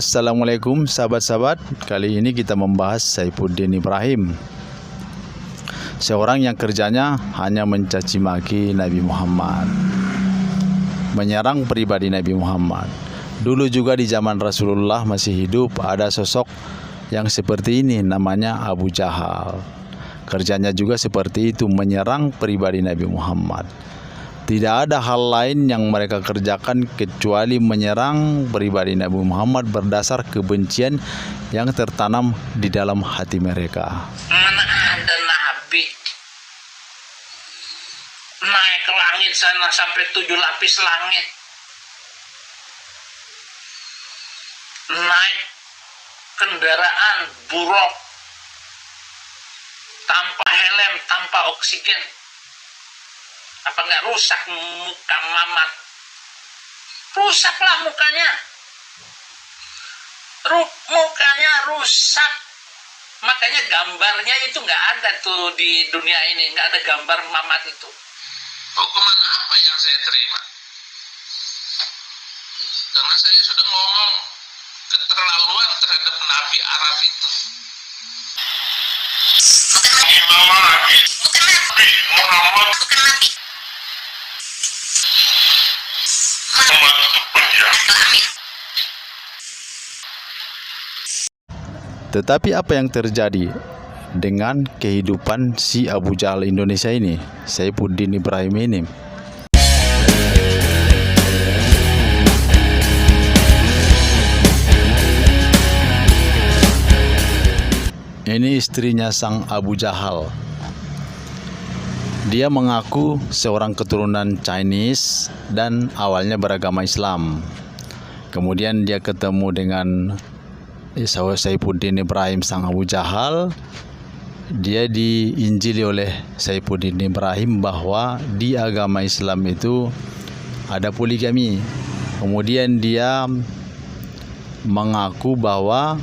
Assalamualaikum sahabat-sahabat. Kali ini kita membahas Saifuddin Ibrahim, seorang yang kerjanya hanya mencaci maki Nabi Muhammad, menyerang pribadi Nabi Muhammad. Dulu juga di zaman Rasulullah masih hidup ada sosok yang seperti ini, namanya Abu Jahal. Kerjanya juga seperti itu, menyerang pribadi Nabi Muhammad. Tidak ada hal lain yang mereka kerjakan kecuali menyerang pribadi Nabi Muhammad berdasar kebencian yang tertanam di dalam hati mereka. Mana ada Nabi naik ke langit sana sampai 7 lapis langit, naik kendaraan buruk tanpa helm, tanpa oksigen. Apa nggak rusak muka Mamat? Rusaklah mukanya. Mukanya rusak. Makanya gambarnya itu nggak ada tuh di dunia ini. Nggak ada gambar Mamat itu. Hukuman apa yang saya terima? Karena saya sudah ngomong keterlaluan terhadap Nabi Arab itu. Muhammad Tetapi apa yang terjadi dengan kehidupan si Abu Jahal Indonesia ini, Saifuddin Ibrahim ini? Ini istrinya sang Abu Jahal. Dia mengaku seorang keturunan Chinese dan awalnya beragama Islam. Kemudian dia ketemu dengan Saifuddin Ibrahim sang Abu Jahal. Dia diinjili oleh Saifuddin Ibrahim bahwa di agama Islam itu ada poligami. Kemudian dia mengaku bahwa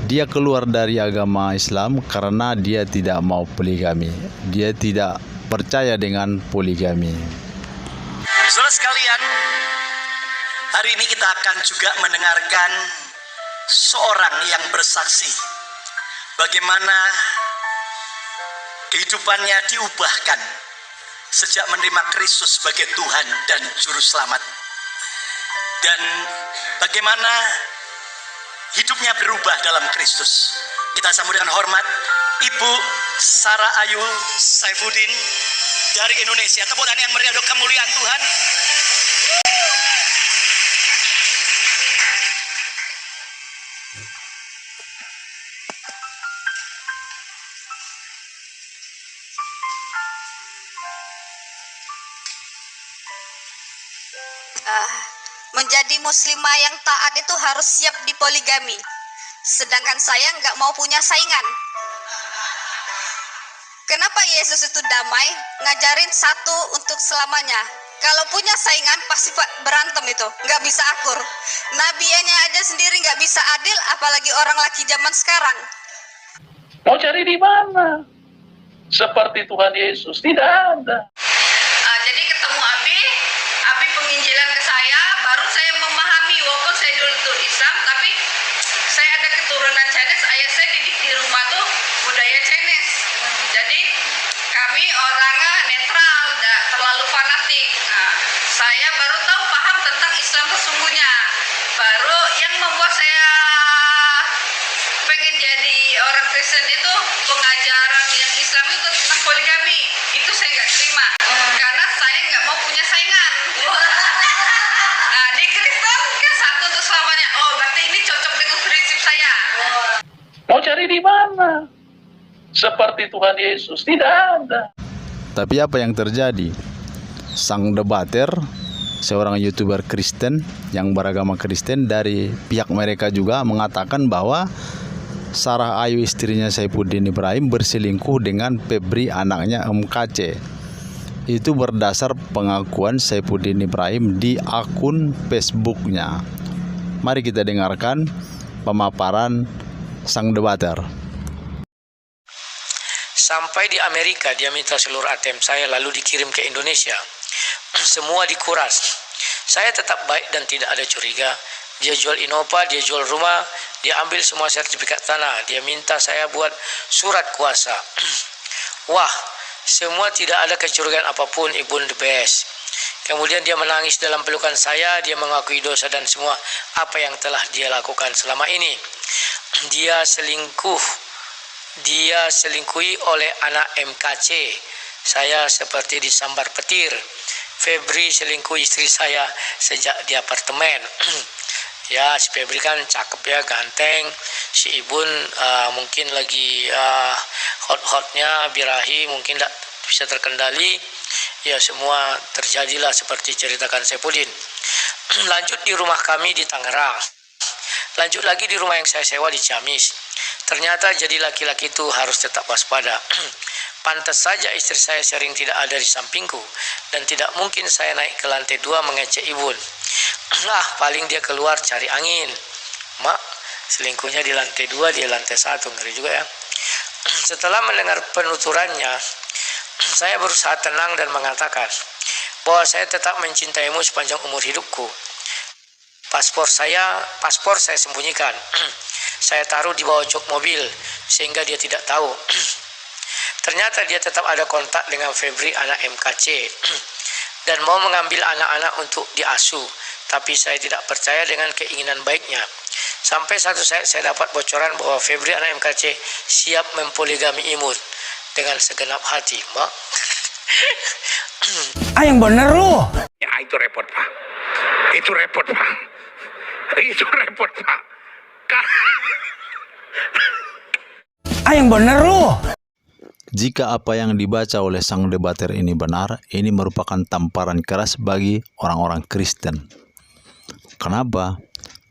dia keluar dari agama Islam karena dia tidak mau poligami. Dia tidak percaya dengan poligami. Saudara sekalian, hari ini kita akan juga mendengarkan seorang yang bersaksi bagaimana kehidupannya diubahkan sejak menerima Kristus sebagai Tuhan dan Juru Selamat, dan bagaimana hidupnya berubah dalam Kristus. Kita sambut dengan hormat Ibu Sarah Ayu Saifuddin dari Indonesia. Tepuk tangan yang meriah untuk kemuliaan Tuhan. Menjadi muslimah yang taat itu harus siap dipoligami. Sedangkan saya nggak mau punya saingan. Kenapa Yesus itu damai, ngajarin satu untuk selamanya? Kalau punya saingan pasti berantem itu, nggak bisa akur. Nabinya aja sendiri nggak bisa adil, apalagi orang laki zaman sekarang. Mau cari di mana? Seperti Tuhan Yesus tidak ada. Jadi ketemu Abi penginjilan ke saya, baru saya memahami, walaupun saya dulu tuh Islam, tapi saya ada keturunan Chinese, ayah saya didik di rumah tuh budaya Chinese. Jadi kami orangnya netral, tidak terlalu fanatik. Nah, saya baru tahu paham tentang Islam sesungguhnya. Baru yang membuat saya pengen jadi orang Kristen itu pengajaran yang Islam itu tentang poligami. Itu saya nggak terima, karena saya nggak mau punya saingan. Nah, di Kristen kan satu untuk selamanya. Oh, berarti ini cocok dengan prinsip saya. Mau cari di mana? Seperti Tuhan Yesus tidak ada. Tapi apa yang terjadi? Sang debater, seorang YouTuber Kristen yang beragama Kristen dari pihak mereka juga mengatakan bahwa Sarah Ayu istrinya Saifuddin Ibrahim berselingkuh dengan Febri anaknya MKC. Itu berdasar pengakuan Saifuddin Ibrahim di akun Facebooknya. Mari kita dengarkan pemaparan sang debater. Sampai di Amerika dia minta seluruh ATM saya lalu dikirim ke Indonesia. Semua dikuras. Saya tetap baik dan tidak ada curiga. Dia jual Innova, dia jual rumah, dia ambil semua sertifikat tanah. Dia minta saya buat surat kuasa. Wah, semua tidak ada kecurigaan apapun, Ibun the best. Kemudian dia menangis dalam pelukan saya, dia mengakui dosa dan semua apa yang telah dia lakukan selama ini. Dia selingkuhi oleh anak MKC. Saya seperti disambar petir. Febri selingkuhi istri saya sejak di apartemen. Ya, si Febri kan cakep ya, ganteng. Si Ibun mungkin lagi hot-hotnya, birahi, mungkin tidak bisa terkendali. Ya, semua terjadilah seperti ceritakan Saipudin. Lanjut di rumah kami di Tangerang. Lanjut lagi di rumah yang saya sewa di Ciamis. Ternyata jadi laki-laki itu harus tetap waspada. Pantas saja istri saya sering tidak ada di sampingku. Dan tidak mungkin saya naik ke lantai 2 mengecek Ibun. Paling dia keluar cari angin. Mak, selingkuhnya di lantai 2, dia lantai 1. Ngeri juga ya. Setelah mendengar penuturannya, saya berusaha tenang dan mengatakan bahwa saya tetap mencintaimu sepanjang umur hidupku. Paspor saya sembunyikan. Saya taruh di bawah jok mobil sehingga dia tidak tahu. Ternyata dia tetap ada kontak dengan Febri anak MKC dan mau mengambil anak-anak untuk diasuh. Tapi saya tidak percaya dengan keinginan baiknya. Sampai satu saat saya dapat bocoran bahwa Febri anak MKC siap mempoligami Imut dengan segenap hati, Mak. Yang bener lu. Ya, itu repot, Pak. Itu repot, Pak. Itu repot, Pak. Yang bener lu. Jika apa yang dibaca oleh sang debater ini benar, ini merupakan tamparan keras bagi orang-orang Kristen. Kenapa?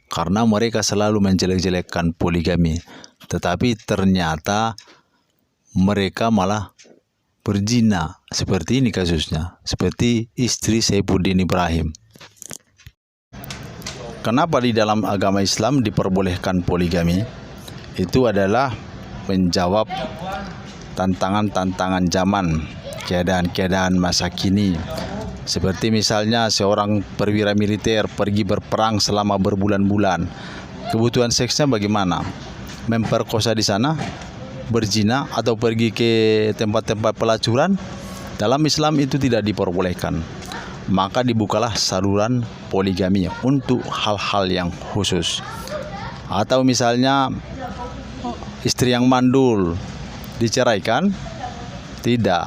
Karena mereka selalu menjelek-jelekkan poligami, tetapi ternyata mereka malah berzina. Seperti ini kasusnya, seperti istri Saipudin Ibrahim. Kenapa di dalam agama Islam diperbolehkan poligami? Itu adalah menjawab tantangan-tantangan zaman, keadaan-keadaan masa kini. Seperti misalnya seorang perwira militer pergi berperang selama berbulan-bulan. Kebutuhan seksnya bagaimana? Memperkosa di sana? Berzina atau pergi ke tempat-tempat pelacuran? Dalam Islam itu tidak diperbolehkan. Maka dibukalah saluran poligami untuk hal-hal yang khusus. Atau misalnya istri yang mandul diceraikan? Tidak.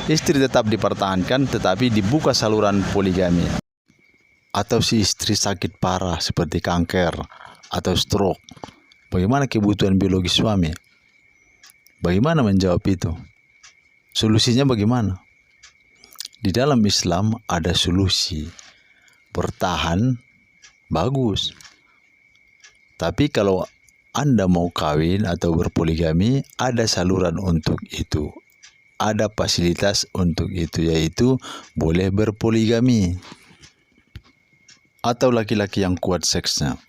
Istri tetap dipertahankan tetapi dibuka saluran poligami. Atau si istri sakit parah seperti kanker atau stroke. Bagaimana kebutuhan biologis suami? Bagaimana menjawab itu? Solusinya bagaimana? Di dalam Islam ada solusi. Bertahan bagus. Tapi kalau Anda mau kawin atau berpoligami, ada saluran untuk itu. Ada fasilitas untuk itu, yaitu boleh berpoligami. Atau laki-laki yang kuat seksnya.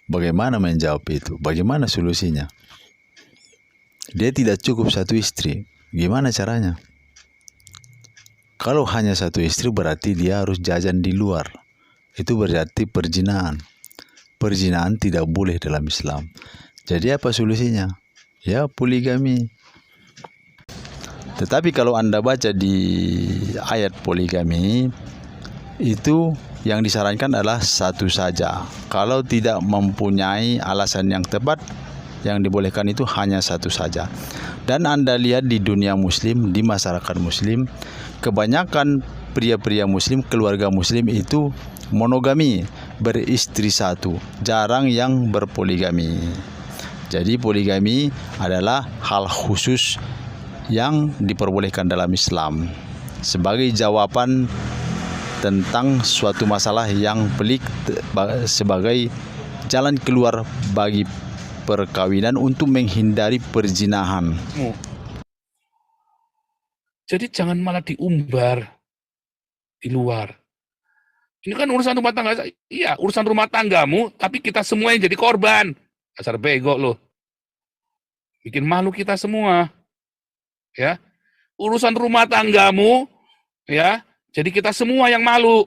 Bagaimana menjawab itu? Bagaimana solusinya? Dia tidak cukup satu istri. Gimana caranya? Kalau hanya satu istri berarti dia harus jajan di luar. Itu berarti perzinahan. Perzinahan tidak boleh dalam Islam. Jadi apa solusinya? Ya, poligami. Tetapi kalau Anda baca di ayat poligami, itu yang disarankan adalah satu saja. Kalau tidak mempunyai alasan yang tepat, yang dibolehkan itu hanya satu saja. Dan Anda lihat di dunia muslim, di masyarakat muslim, kebanyakan pria-pria muslim, keluarga muslim itu monogami, beristri satu. Jarang yang berpoligami. Jadi poligami adalah hal khusus yang diperbolehkan dalam Islam sebagai jawaban tentang suatu masalah yang pelik, sebagai jalan keluar bagi perkawinan untuk menghindari perzinahan. Jadi jangan malah diumbar di luar. Ini kan urusan rumah tangga. Iya, urusan rumah tanggamu, tapi kita semua yang jadi korban. Dasar bego loh. Bikin malu kita semua. Ya, urusan rumah tanggamu, ya, jadi kita semua yang malu.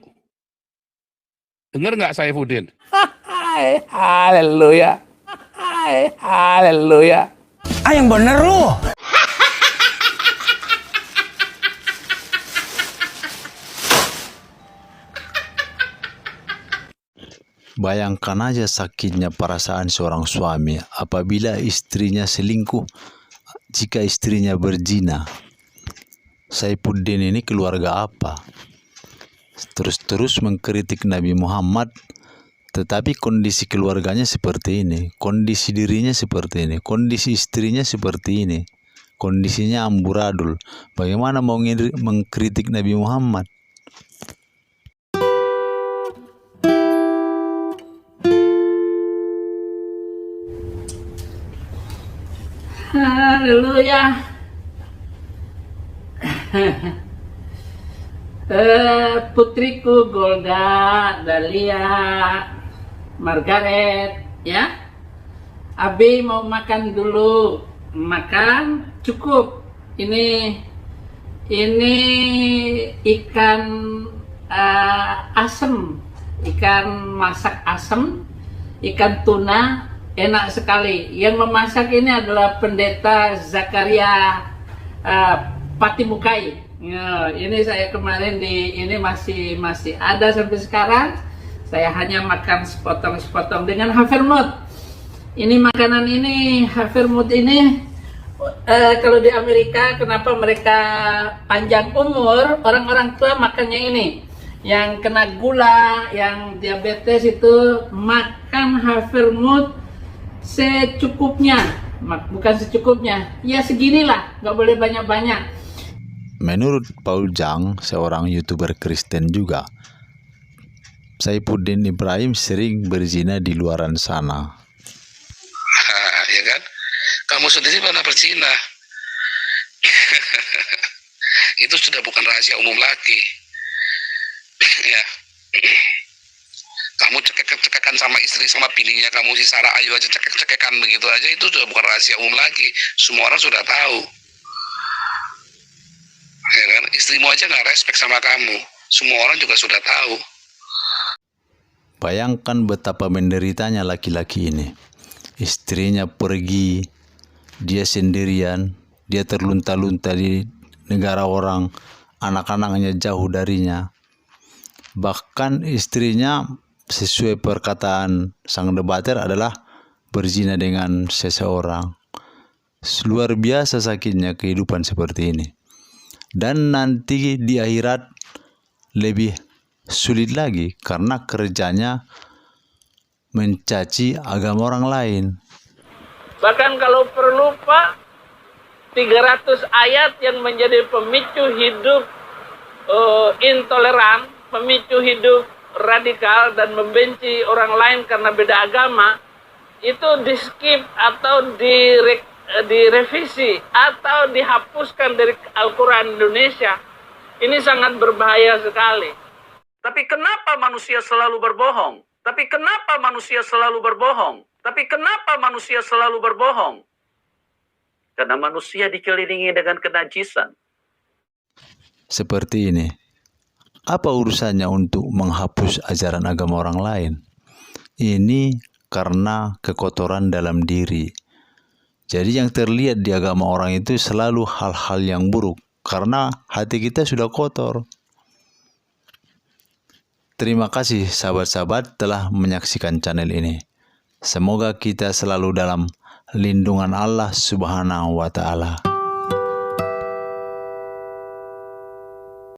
Dengar nggak Saipudin? Haleluya. Haleluya. Ah, yang bener lu. Bayangkan aja sakitnya perasaan seorang suami apabila istrinya selingkuh jika istrinya berzina. Saifuddin ini keluarga apa? Terus-terus mengkritik Nabi Muhammad, tetapi kondisi keluarganya seperti ini, kondisi dirinya seperti ini, kondisi istrinya seperti ini, kondisinya amburadul. Bagaimana mau mengkritik Nabi Muhammad? Haleluya. Putriku Golda, Dahlia, Margaret, ya. Abi mau makan dulu. Makan cukup. Ini ikan asem, ikan masak asem, ikan tuna. Enak sekali. Yang memasak ini adalah Pendeta Zakaria Patimukai. Ya, ini saya kemarin ini masih ada sampai sekarang. Saya hanya makan sepotong-sepotong dengan havermut. Ini makanan ini, havermut ini, kalau di Amerika kenapa mereka panjang umur, orang-orang tua makannya ini. Yang kena gula, yang diabetes itu makan havermut secukupnya, bukan secukupnya, ya seginilah, nggak boleh banyak-banyak. Menurut Paul Jang, seorang YouTuber Kristen juga, Saifuddin Ibrahim sering berzina di luaran sana. Ya kan? Kamu sendiri pernah berzina. Itu sudah bukan rahasia umum lagi. Ya. Kamu cekek-cekekan sama istri, sama bininya kamu, si Sarah Ayu aja cekek-cekekan begitu aja, itu sudah bukan rahasia umum lagi. Semua orang sudah tahu. Ya kan? Istrimu aja nggak respect sama kamu. Semua orang juga sudah tahu. Bayangkan betapa menderitanya laki-laki ini. Istrinya pergi, dia sendirian, dia terlunta-lunta di negara orang, anak-anaknya jauh darinya. Bahkan istrinya sesuai perkataan sang debater adalah berzina dengan seseorang. Luar biasa sakitnya kehidupan seperti ini. Dan nanti di akhirat lebih sulit lagi karena kerjanya mencaci agama orang lain. Bahkan kalau perlu Pak, 300 ayat yang menjadi pemicu hidup intoleran, pemicu hidup radikal dan membenci orang lain karena beda agama, itu di skip atau direvisi atau dihapuskan dari Al-Quran Indonesia. Ini sangat berbahaya sekali. Tapi kenapa manusia selalu berbohong? Tapi kenapa manusia selalu berbohong? Tapi kenapa manusia selalu berbohong? Karena manusia dikelilingi dengan kenajisan. Seperti ini. Apa urusannya untuk menghapus ajaran agama orang lain? Ini karena kekotoran dalam diri. Jadi yang terlihat di agama orang itu selalu hal-hal yang buruk. Karena hati kita sudah kotor. Terima kasih sahabat-sahabat telah menyaksikan channel ini. Semoga kita selalu dalam lindungan Allah Subhanahu wa Ta'ala.